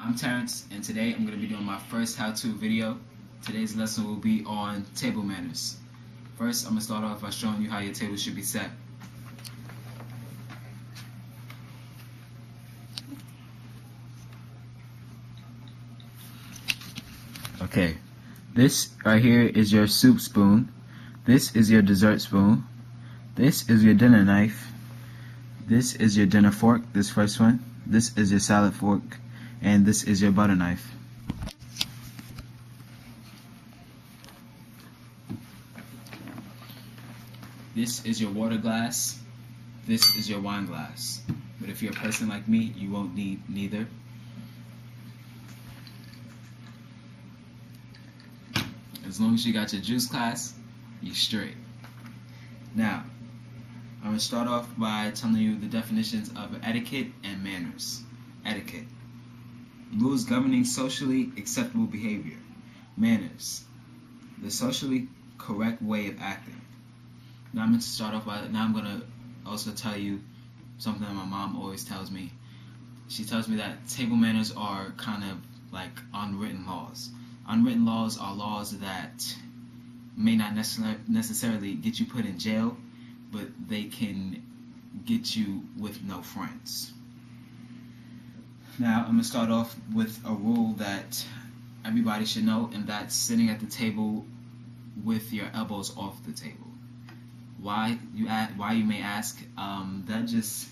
I'm Terrence, and today I'm going to be doing my first how-to video. Today's lesson will be on table manners. First, I'm going to start off by showing you how your table should be set. Okay, this right here is your soup spoon. This is your dessert spoon. This is your dinner knife. This is your dinner fork, this first one. This is your salad fork. And this is your butter knife. This is your water glass. This is your wine glass. But if you're a person like me, you won't need neither. As long as you got your juice glass, you're straight. Now, I'm going to start off by telling you the definitions of etiquette and manners. Etiquette: rules governing socially acceptable behavior. Manners: the socially correct way of acting. Now I'm going to start off by, now I'm going to also tell you something that my mom always tells me. She tells me that table manners are kind of like unwritten laws. Unwritten laws are laws that may not necessarily get you put in jail, but they can get you with no friends. Now, I'm going to start off with a rule that everybody should know, and that's sitting at the table with your elbows off the table. Why you may ask? That just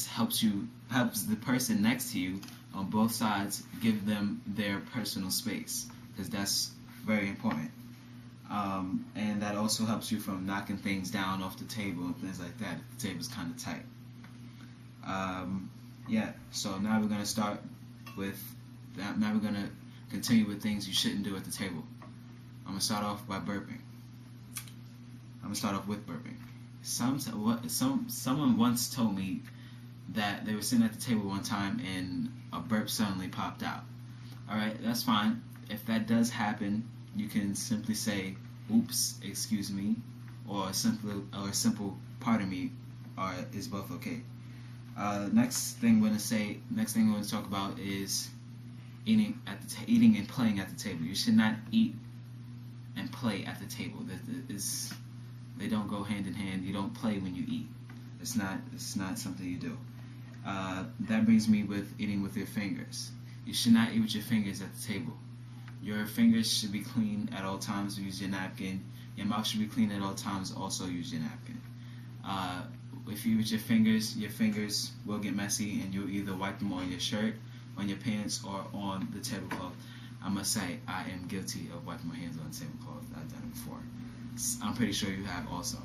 helps the person next to you on both sides, give them their personal space, because that's very important. And that also helps you from knocking things down off the table and things like that if the table's kind of tight. Yeah, so now we're going to start with that. Now we're going to continue with things you shouldn't do at the table. I'm going to start off by burping. I'm going to start off with burping. Someone once told me that they were sitting at the table one time and a burp suddenly popped out. Alright, that's fine. If that does happen, you can simply say, "Oops, excuse me," or a simple "pardon me," is both okay. Next thing we're going to talk about is eating and playing at the table. You should not eat and play at the table. They don't go hand in hand. You don't play when you eat. It's not something you do. That brings me with eating with your fingers. You should not eat with your fingers at the table. Your fingers should be clean at all times. Use your napkin. Your mouth should be clean at all times. Also use your napkin. If you eat with your fingers will get messy, and you'll either wipe them on your shirt, on your pants, or on the tablecloth. I must say, I am guilty of wiping my hands on the tablecloth. I've done it before. I'm pretty sure you have also.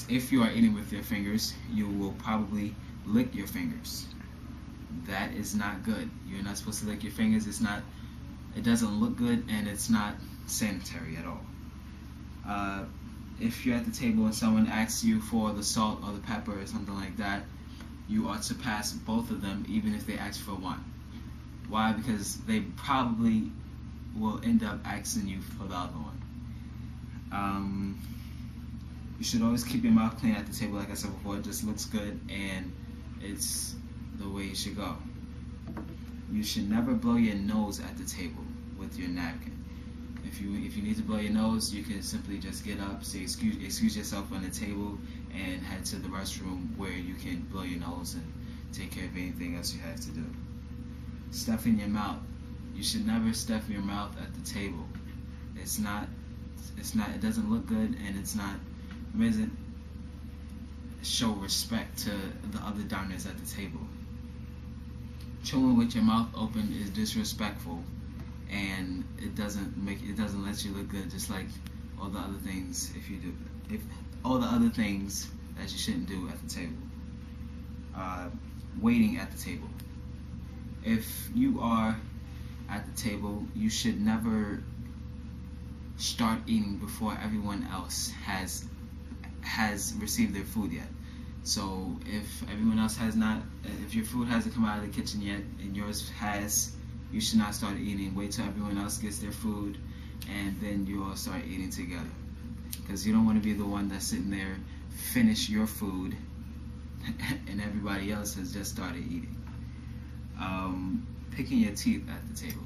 If you are eating with your fingers, you will probably lick your fingers. That is not good. You're not supposed to lick your fingers. It doesn't look good, and it's not sanitary at all. If you're at the table and someone asks you for the salt or the pepper or something like that, you ought to pass both of them, even if they ask for one. Why? Because they probably will end up asking you for the other one. You should always keep your mouth clean at the table. Like I said before, it just looks good, and it's the way it should go. You should never blow your nose at the table with your napkin. If you need to blow your nose, you can simply just get up, say excuse yourself on the table, and head to the restroom where you can blow your nose and take care of anything else you have to do. Stuffing your mouth. You should never stuff your mouth at the table. It doesn't look good, and it doesn't show respect to the other diners at the table. Chewing with your mouth open is disrespectful, and it doesn't let you look good, just like all the other things all the other things that you shouldn't do at the table. Waiting at the table. If you are at the table, you should never start eating before everyone else has received their food yet. So if everyone else has not, if your food hasn't come out of the kitchen yet and yours has, you should not start eating. Wait till everyone else gets their food, and then you all start eating together. Because you don't want to be the one that's sitting there, finish your food, and everybody else has just started eating. Picking your teeth at the table.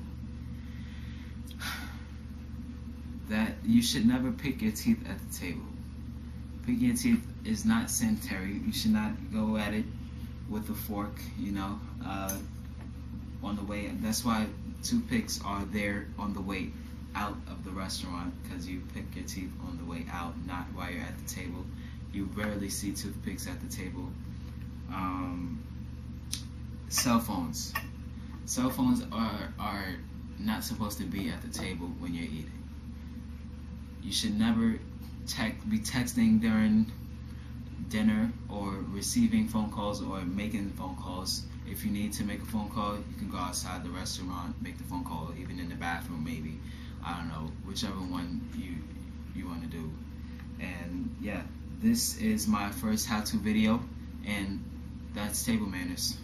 That you should never pick your teeth at the table. Picking your teeth is not sanitary. You should not go at it with a fork, on the way. That's why toothpicks are there on the way out of the restaurant, because you pick your teeth on the way out, not while you're at the table. You rarely see toothpicks at the table. Cell phones. Cell phones are not supposed to be at the table when you're eating. You should never be texting during dinner, or receiving phone calls, or making phone calls. If you need to make a phone call, you can go outside the restaurant, make the phone call, even in the bathroom maybe. I don't know, whichever one you want to do. And yeah, this is my first how-to video, and that's table manners.